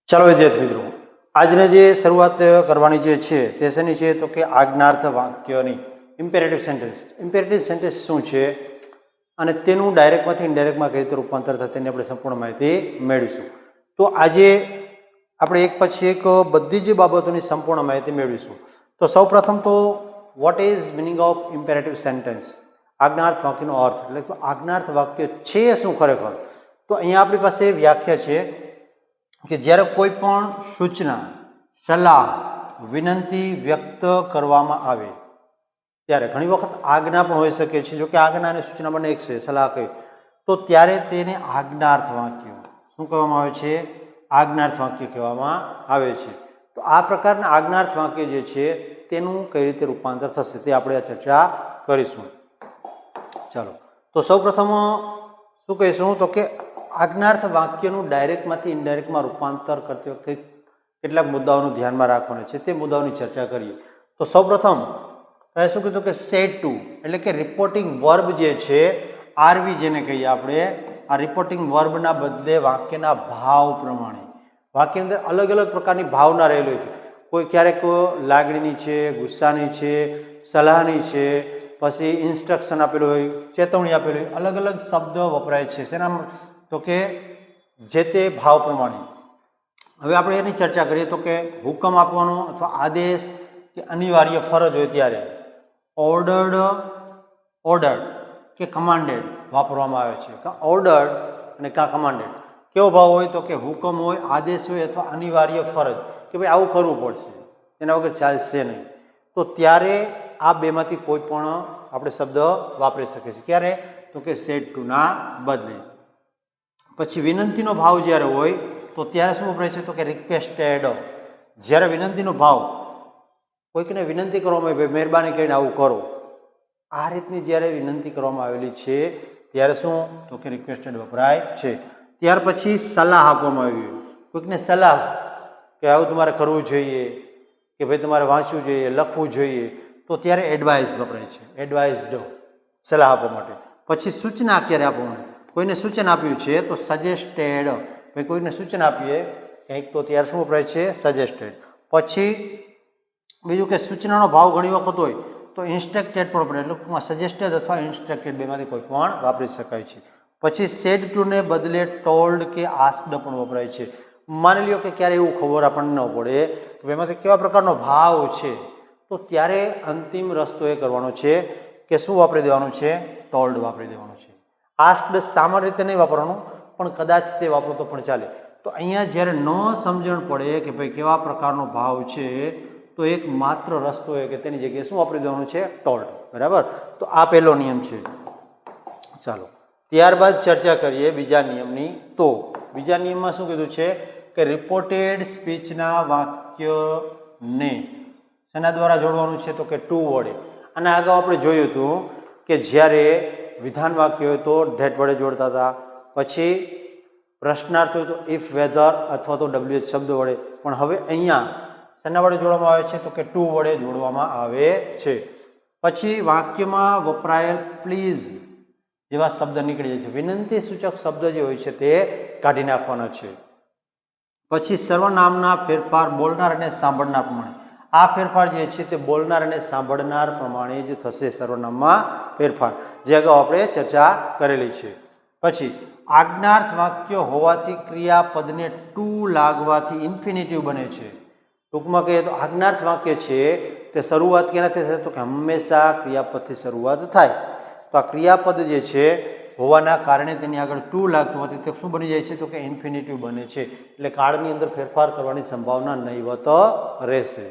ચાલો વિદ્યાર્થી મિત્રો, આજને જે શરૂઆત કરવાની જે છે તે શેની છે તો કે આજ્ઞાર્થ વાક્યની ઇમ્પેરેટિવ સેન્ટેન્સ. ઇમ્પેરેટિવ સેન્ટેન્સ શું છે અને તેનું ડાયરેક્ટમાંથી ઇનડાયરેક્ટમાં કઈ રીતે રૂપાંતર થાય તેની આપણે સંપૂર્ણ માહિતી મેળવીશું. તો આજે આપણે એક પછી એક બધી જ બાબતોની સંપૂર્ણ માહિતી મેળવીશું. તો સૌપ્રથમ તો what is meaning of imperative sentence? આજ્ઞાર્થ વાક્યનો અર્થ એટલે તો આજ્ઞાર્થ વાક્ય છે શું ખરેખર? તો અહીંયા આપણી પાસે વ્યાખ્યા છે કે જ્યારે કોઈ પણ સૂચના, સલાહ, વિનંતી વ્યક્ત કરવામાં આવે ત્યારે ઘણી વખત આજ્ઞા પણ હોઈ શકે છે. જો કે આજ્ઞા અને સૂચના બંને એક છે, સલાહ કહી તો ત્યારે તેને આજ્ઞાર્થ વાક્ય શું કહેવામાં આવે છે? આજ્ઞાર્થ વાક્ય કહેવામાં આવે છે. તો આ પ્રકારના આજ્ઞાર્થ વાક્ય જે છે તેનું કઈ રીતે રૂપાંતર થશે તે આપણે આ ચર્ચા કરીશું. ચાલો, તો સૌપ્રથમ શું કહીશું તો કે આજ્ઞાર્થ વાક્યનું ડાયરેક્ટમાંથી ઇનડાયરેક્ટમાં રૂપાંતર કરતી વખતે કેટલાક મુદ્દાઓનું ધ્યાનમાં રાખવાના છે તે મુદ્દાઓની ચર્ચા કરીએ. તો સૌપ્રથમ શું કીધું કે સેડ ટુ એટલે કે રિપોર્ટિંગ વર્બ જે છે, આરવી જેને કહીએ આપણે, આ રિપોર્ટિંગ વર્બના બદલે વાક્યના ભાવ પ્રમાણે વાક્યની અંદર અલગ અલગ પ્રકારની ભાવના રહેલી છે. કોઈ ક્યારેક લાગણીની છે, ગુસ્સાની છે, સલાહની છે, પછી ઇન્સ્ટ્રક્શન આપેલું હોય, ચેતવણી આપેલી હોય, અલગ અલગ શબ્દ વપરાય છે. શેના તો કે જે તે ભાવ પ્રમાણે. હવે આપણે એની ચર્ચા કરીએ તો કે હુકમ આપવાનો અથવા આદેશ કે અનિવાર્ય ફરજ હોય ત્યારે ઓર્ડર્ડ કે કમાન્ડેડ વાપરવામાં આવે છે. ઓર્ડર્ડ અને કાં કમાન્ડેડ કેવો ભાવ હોય તો કે હુકમ હોય, આદેશ હોય અથવા અનિવાર્ય ફરજ કે ભાઈ આવું કરવું પડશે, એના વગર ચાલશે નહીં, તો ત્યારે આ બેમાંથી કોઈ પણ આપણે શબ્દ વાપરી શકીએ છીએ. ક્યારે તો કે સેડ ટુ ના બદલે. પછી વિનંતીનો ભાવ જ્યારે હોય તો ત્યારે શું વપરાય છે તો કે રિક્વેસ્ટેડ. જ્યારે વિનંતીનો ભાવ કોઈકને વિનંતી કરવામાં આવે, મહેરબાની કરીને આવું કરો, આ રીતની જ્યારે વિનંતી કરવામાં આવેલી છે ત્યારે શું તો કે રિક્વેસ્ટેડ વપરાય છે. ત્યાર પછી સલાહ આપવામાં આવી હોય, કોઈકને સલાહ કે આવું તમારે કરવું જોઈએ કે ભાઈ તમારે વાંચવું જોઈએ, લખવું જોઈએ, તો ત્યારે એડવાઇસ વપરાય છે, એડવાઇઝડ સલાહ આપવા માટે. પછી સૂચના ક્યારે આપવા માટે, કોઈને સૂચન આપ્યું છે તો સજેસ્ટેડ, ભાઈ કોઈને સૂચન આપીએ કંઈક તો ત્યારે શું વપરાય છે? સજેસ્ટેડ. પછી બીજું કે સૂચનાનો ભાવ ઘણી વખત હોય તો ઇન્સ્ટ્રક્ટેડ પણ વપરાય, એટલે સજેસ્ટેડ અથવા ઇન્સ્ટ્રક્ટેડ બેમાંથી કોઈ પણ વાપરી શકાય છે. પછી સેડ ટુને બદલે ટોલ્ડ કે આસ્ક્ડ પણ વપરાય છે. માની લ્યો કે ક્યારે એવું ખબર આપણને ન પડે તો એમાંથી કેવા પ્રકારનો ભાવ છે, તો ત્યારે અંતિમ રસ્તો એ કરવાનો છે કે શું વાપરી દેવાનું છે? ટોલ્ડ વાપરી દેવાનું છે. આસ્ક્ડ સામાન્ય રીતે નહીં વાપરવાનું, પણ કદાચ તે વાપરો તો પણ ચાલે. તો અહીંયા જ્યારે ન સમજણ પડે કે ભાઈ કેવા પ્રકારનો ભાવ છે તો એક માત્ર રસ્તો એ કે તેની જગ્યાએ શું વાપરી દેવાનું છે? ટોલ્ડ. બરાબર, તો આ પહેલો નિયમ છે. ચાલો, ત્યારબાદ ચર્ચા કરીએ બીજા નિયમની. તો બીજા નિયમમાં શું કીધું છે કે રિપોર્ટેડ સ્પીચના વાક્યને શેના દ્વારા જોડવાનું છે તો કે ટુ વડે. અને અગાઉ આપણે જોયું હતું કે જ્યારે વિધાન વાક્ય હોય તો ધેટ વડે જોડતા હતા, પછી પ્રશ્નાર્થ હોય તો ઇફ, વેધર અથવા તો WH શબ્દ વડે. પણ હવે અહીંયા શેના વડે જોડવામાં આવે છે તો કે ટુ વડે જોડવામાં આવે છે. પછી વાક્યમાં વપરાયેલ પ્લીઝ જેવા શબ્દ નીકળી જાય છે, વિનંતી સૂચક શબ્દ જે હોય છે તે કાઢી નાખવાનો છે. પછી સર્વનામના ફેરફાર બોલનાર અને સાંભળનાર પ્રમાણે. આ ફેરફાર જે છે તે બોલનાર અને સાંભળનાર પ્રમાણે જ થશે, સર્વનામમાં ફેરફાર, જે અગાઉ આપણે ચર્ચા કરેલી છે. પછી આજ્ઞાર્થ વાક્ય હોવાથી ક્રિયાપદને ટુ લાગવાથી ઇન્ફિનિટિવ બને છે. ટૂંકમાં કહીએ તો આજ્ઞાર્થ વાક્ય છે તે શરૂઆત કેનાથી થાય તો કે હંમેશા ક્રિયાપદથી શરૂઆત થાય. તો આ ક્રિયાપદ જે છે હોવાના કારણે તેની આગળ ટુ લાગતું હોવાથી તે શું બની જાય છે તો કે ઇન્ફિનિટિવ બને છે. એટલે કાળની અંદર ફેરફાર કરવાની સંભાવના નહીવત રહેશે.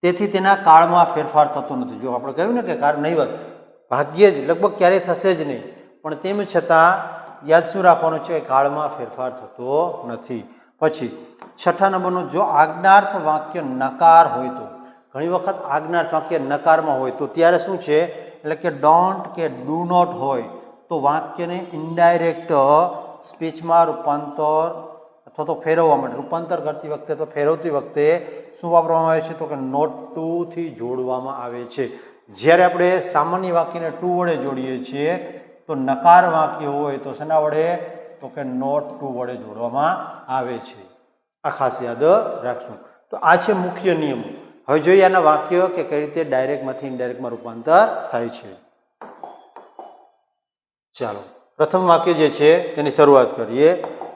તેથી તેના કાળમાં ફેરફાર થતો નથી. જો આપણે કહ્યું ને કે કાળ નહીવત, ભાગ્યે જ, લગભગ ક્યારેય થશે જ નહીં, પણ તેમ છતાં યાદ શું રાખવાનું છે? કાળમાં ફેરફાર થતો નથી. પછી છઠ્ઠા નંબરનું, જો આજ્ઞાર્થ વાક્ય નકાર હોય તો, ઘણી વખત આજ્ઞાર્થ વાક્ય નકારમાં હોય તો ત્યારે શું છે એટલે કે ડોન્ટ કે ડુ નોટ હોય તો વાક્યને ઇનડાયરેક્ટ સ્પીચમાં રૂપાંતર અથવા તો ફેરવવા માટે, રૂપાંતર કરતી વખતે તો ફેરવતી વખતે શું વાપરવામાં આવે છે તો કે નોટ ટુ થી જોડવામાં આવે છે. જ્યારે આપણે સામાન્ય વાક્યને ટુ વડે જોડીએ છીએ તો નકાર વાક્ય હોય તો શેના વડે? તો કે નોટ ટુ વડે જોડવામાં આવે છે. આ ખાસ યાદ રાખશું. તો આ છે મુખ્ય નિયમો. હવે જોઈએ આના વાક્ય કે કઈ રીતે ડાયરેક્ટમાંથી ઇનડાયરેક્ટમાં રૂપાંતર થાય છે. ચાલો પ્રથમ વાક્ય જે છે તેની શરૂઆત કરીએ.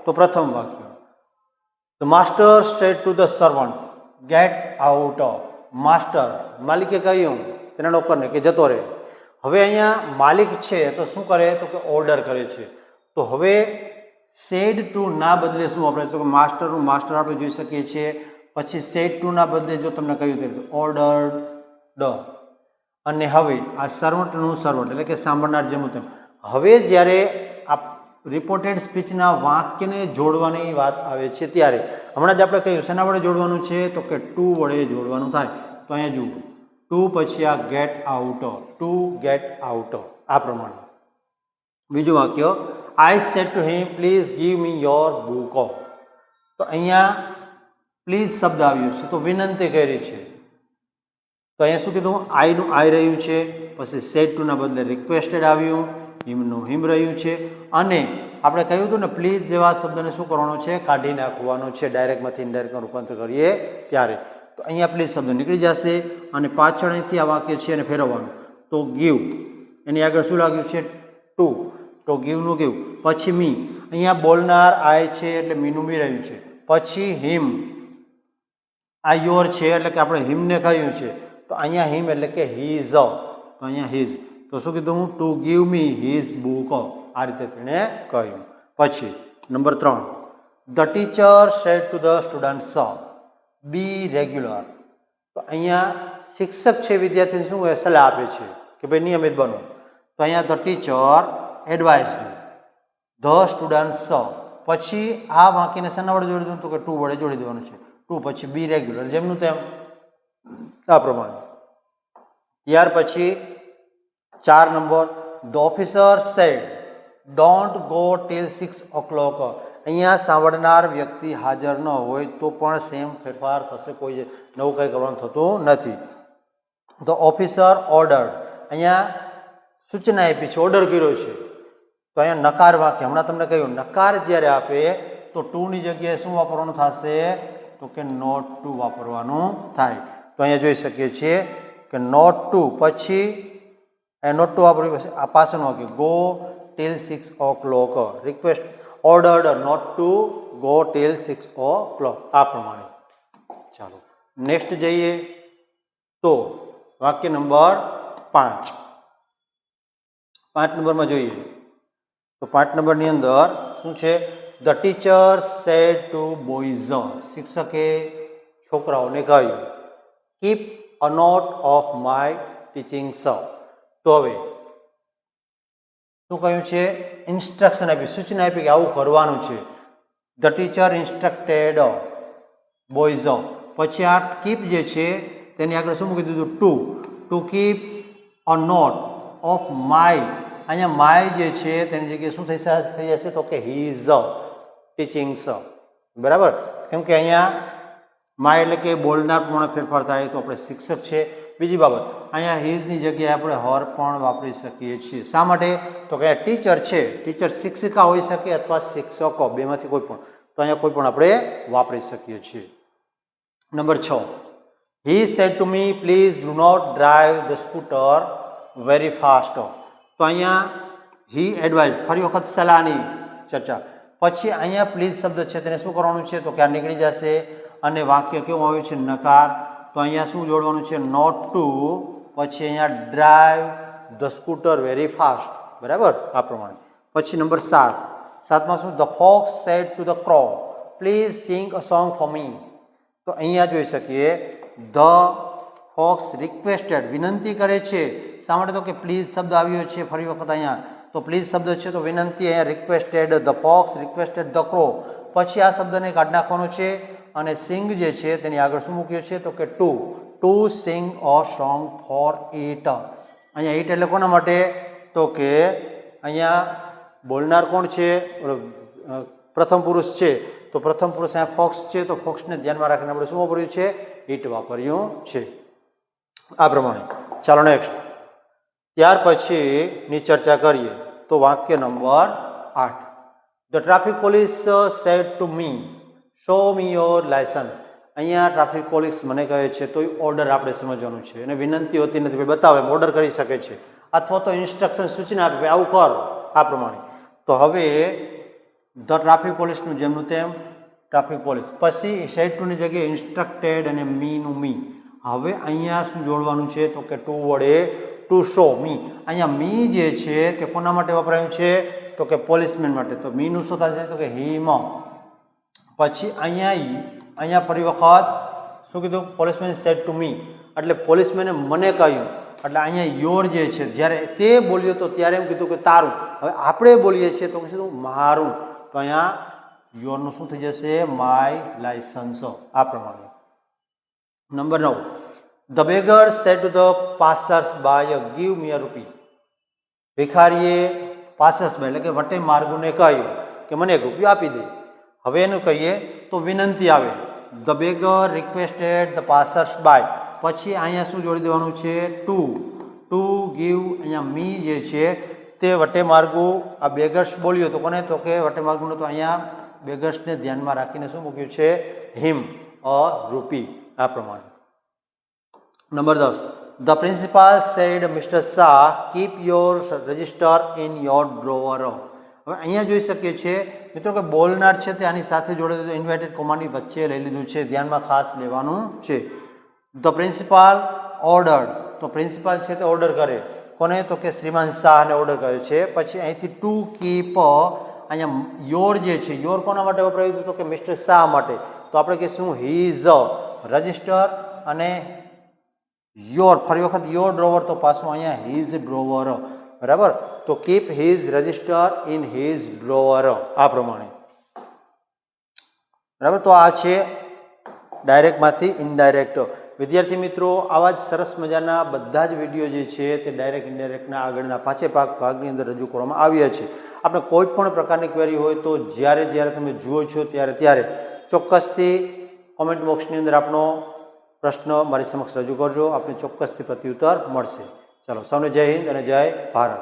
તો પ્રથમ વાક્ય, the master sad to the servant, get out of. Master માલિકે કહ્યું તેના નોકરને કે જતો રહે. હવે અહીંયા માલિક છે તો શું કરે તો કે ઓર્ડર કરે છે. તો હવે સેડ ટુ ના બદલે શું આપણે તો કે માસ્ટરનું માસ્ટર આપણે જોઈ શકીએ છીએ. પછી સેડ ટુ ના બદલે જો તમને કહ્યું તેમ ઓર્ડર્ડ. અને હવે આ સર્વન્ટનું સર્વન્ટ એટલે કે સાંભળનાર જેમ તેમ. હવે જ્યારે આ રિપોર્ટેડ સ્પીચના વાક્યને જોડવાની વાત આવે છે ત્યારે હમણાં જ આપણે કહ્યું શેના વડે જોડવાનું છે તો કે ટુ વડે જોડવાનું થાય. તો અહીંયા જુઓ ટુ પછી આ get out of, two get out of આ પ્રમાણે. બીજું વાક્ય, I said to him please give me your book of. તો અહીંયા પ્લીઝ શબ્દ આવ્યો છે તો વિનંતી કરી છે. તો અહીંયા શું કીધું આઈનું આઈ રહ્યું છે, પછી સેડ ટુના બદલે રિક્વેસ્ટેડ આવ્યું, હિમનું હિમ રહ્યું છે. અને આપણે કહ્યું હતું ને પ્લીઝ જેવા શબ્દને શું કરવાનો છે કાઢી નાખવાનો છે ડાયરેક્ટમાંથી ઇનડાયરેક્ટમાં રૂપાંતર કરીએ ત્યારે. તો અહીંયા પ્લીઝ શબ્દ નીકળી જશે અને પાછળ અહીંથી આ વાક્ય છે એને ફેરવવાનું. તો ગીવ એની આગળ શું લાગ્યું છે ટુ, તો ગીવનું ગીવ. પછી મી અહીંયા બોલનાર આય છે એટલે મીનું મી રહ્યું છે. પછી હિમ આ યોર છે એટલે કે આપણે હિમને કહ્યું છે તો અહીંયા હિમ એટલે કે હીઝ. તો અહીંયા હીઝ તો શું કીધું to give me his book of આ રીતે તેણે કહ્યું. પછી number 3, the teacher said to the students be regular. તો અહીંયા શિક્ષક છે વિદ્યાર્થીને શું સલાહ આપે છે કે ભાઈ નિયમિત બનો. તો અહીંયા the teacher advised the students. પછી આ વાક્યને શેના વડે જોડી દઉં તો કે ટુ વડે જોડી દેવાનું છે. ટુ પછી બી રેગ્યુલર જેમનું તેમ આ પ્રમાણે. ત્યાર પછી 4 number, the officer said don't go till 6 o'clock. અહીંયા સાંભળનાર વ્યક્તિ હાજર ન હોય તો પણ સેમ ફેરફાર થશે, કોઈ નવું કંઈ કરવાનું થતું નથી. ધ ઓફિસર ઓર્ડર્ડ અહીંયા સૂચના આપી છે, ઓર્ડર કર્યો છે. તો અહીંયા નકાર વાક્ય હમણાં તમને કહ્યું નકાર જ્યારે આપે તો ટુની જગ્યાએ શું વાપરવાનું થશે તો કે નોટ ટુ વાપરવાનું થાય. તો અહીંયા જોઈ શકીએ છીએ કે નોટ ટુ પછી નોટ ટુ વાપરવી પછી આ પાછળનું વાક્ય go till 6 o'clock. Request ordered not to go till 6 o'clock આ પ્રમાણે. ચાલો નેક્સ્ટ જઈએ તો વાક્ય નંબર 5. 5 નંબરમાં જોઈએ તો 5 નંબરની અંદર શું છે the teacher said to boys. શિક્ષકે છોકરાઓને કહ્યું keep a note of my teaching sir. તો હવે શું કહ્યું છે ઇન્સ્ટ્રક્શન આપી, સૂચના આપી કે આવું કરવાનું છે. The teacher instructed boys. પછી આ કીપ જે છે તેની આગળ શું મૂકી દીધું to keep a note of my. અહીંયા માય જે છે તેની જગ્યાએ શું થઈ જશે તો કે હીઝ ટીચિંગ સર. બરાબર, કેમ કે અહીંયા માય એટલે કે બોલનાર પ્રમાણે ફેરફાર થાય તો આપણે શિક્ષક છે. બીજી બાબત અહીંયા હીઝની જગ્યાએ આપણે હર પણ વાપરી શકીએ છીએ. શા માટે તો કે ટીચર છે, ટીચર શિક્ષિકા હોઈ શકે અથવા શિક્ષકો બેમાંથી કોઈ પણ. તો અહીંયા કોઈ પણ આપણે વાપરી શકીએ છીએ. Number 6, he said to me please do not drive the scooter very fast. તો અહીંયા હી એડવાઇઝ ફરી વખત સલાહની ચર્ચા. પછી અહીંયા પ્લીઝ શબ્દ છે તેને શું કરવાનું છે તો કે આ નીકળી જશે અને વાક્ય કેવું આવ્યું છે નકાર. તો અહીંયા શું જોડવાનું છે નોટ ટુ પછી અહીંયા drive the scooter very fast. બરાબર આ પ્રમાણે. પછી નંબર 7માં શું the fox said to the crow please sing a song for me. તો અહીંયા જોઈ શકીએ ધ ફોક્સ રિક્વેસ્ટેડ વિનંતી કરે છે. શા માટે તો કે પ્લીઝ શબ્દ આવ્યો છે ફરી વખત અહીંયા. તો પ્લીઝ શબ્દ છે તો વિનંતી અહીંયા requested the fox requested the crow. પછી આ શબ્દને કાઢી નાખવાનો છે અને સિંગ જે છે તેની આગળ શું મૂક્યું છે તો કે to sing a song four it. અહીંયા ઇટ એટલે કોના માટે તો કે અહીંયા બોલનાર કોણ છે પ્રથમ પુરુષ છે તો પ્રથમ પુરુષ અહીંયા ફોક્સ છે તો ફોક્સને ધ્યાનમાં રાખીને આપણે શું વાપર્યું છે ઇટ વાપર્યું છે આ પ્રમાણે. ચાલો નેક્સ્ટ. ત્યાર પછીની ચર્ચા કરીએ તો વાક્ય number 8. The traffic police sad to me show me your licence. અહીંયા ટ્રાફિક પોલીસ મને કહે છે તો ઓર્ડર આપણે સમજવાનું છે અને વિનંતી હોતી નથી, ભાઈ બતાવે ઓર્ડર કરી શકે છે અથવા તો ઇન્સ્ટ્રક્શન સૂચના આપે ભાઈ આવું કર આ પ્રમાણે. તો હવે ધ ટ્રાફિક પોલીસનું જેમનું તેમ ટ્રાફિક પોલીસ, પછી સેડ ટુની જગ્યાએ ઇન્સ્ટ્રક્ટેડ અને મીનું મી. હવે અહીંયા શું જોડવાનું છે તો કે ટુ વડે ટુ શો મી. અહીંયા મી જે છે તે કોના માટે વપરાયું છે તો કે પોલીસમેન માટે. તો મીનું શું થશે તો કે હિમ. પછી અહીંયા ફરી વખત શું કીધું પોલીસમેન સેડ ટુ મી એટલે પોલીસમેને મને કહ્યું એટલે અહીંયા યોર જે છે જ્યારે તે બોલ્યો તો ત્યારે એમ કીધું કે તારું. હવે આપણે બોલીએ છીએ તો શું મારું, તો અહીંયા યોરનું શું થઈ જશે માય લાયસન્સ આ પ્રમાણે. Number 9, the beggar said to the passers by give me a rupee. ભિખારીએ પાસર્સ બાય એટલે કે વટે માર્ગોને કહ્યું કે મને 1 રૂપિયો આપી દે. હવે એનું કહીએ તો વિનંતી આવે. The beggar requested the passers by, પછી અહીંયા શું જોડી દેવાનું છે ટુ ગીવ. અહીંયા મી જે છે તે વટે માર્ગો આ બેગર્સ બોલ્યો તો કોને તો કે વટે માર્ગોને, તો અહીંયા બેગર્સને ધ્યાનમાં રાખીને શું મૂક્યું છે હિમ અ રૂપી આ પ્રમાણે. Number 10, the principal said mister Shah keep your register in your drawer. હવે અહીંયા જોઈ શકીએ છીએ મિત્રો કે બોલનાર છે તે આની સાથે જોડે દીધું, ઇન્વર્ટેડ કોમાની વચ્ચે લઈ લીધું છે, ધ્યાનમાં ખાસ લેવાનું છે. ધ પ્રિન્સિપાલ ઓર્ડર્ડ, તો પ્રિન્સિપાલ છે તે ઓર્ડર કરે કોને તો કે શ્રીમાન શાહને ઓર્ડર કર્યો છે. પછી અહીંથી ટુ કીપ, અહીંયા યોર જે છે યોર કોના માટે વપરાયું તો કે મિસ્ટર શાહ માટે. તો આપણે કહીશું હીઝ રજિસ્ટર અને યોર ફરી વખત યોર ડ્રોવર, તો પાછું અહીંયા હીઝ ડ્રોવર બરાબર. તો keep his register in his drawer આ પ્રમાણે બરાબર. તો આ છે ડાયરેક્ટમાંથી ઇનડાયરેક્ટ. વિદ્યાર્થી મિત્રો આવા જ સરસ મજાના બધા જ વિડીયો જે છે તે ડાયરેક્ટ ઇનડાયરેક્ટના આગળના ભાગની અંદર રજૂ કરવામાં આવ્યા છે. આપણે કોઈ પણ પ્રકારની ક્વેરી હોય તો જ્યારે તમે જુઓ છો ત્યારે ચોક્કસથી કોમેન્ટ બોક્સની અંદર આપણો પ્રશ્ન મારી સમક્ષ રજૂ કરજો, આપણે ચોક્કસથી પ્રત્યુત્તર મળશે. ચાલો સૌને જય હિન્દ અને જય ભારત.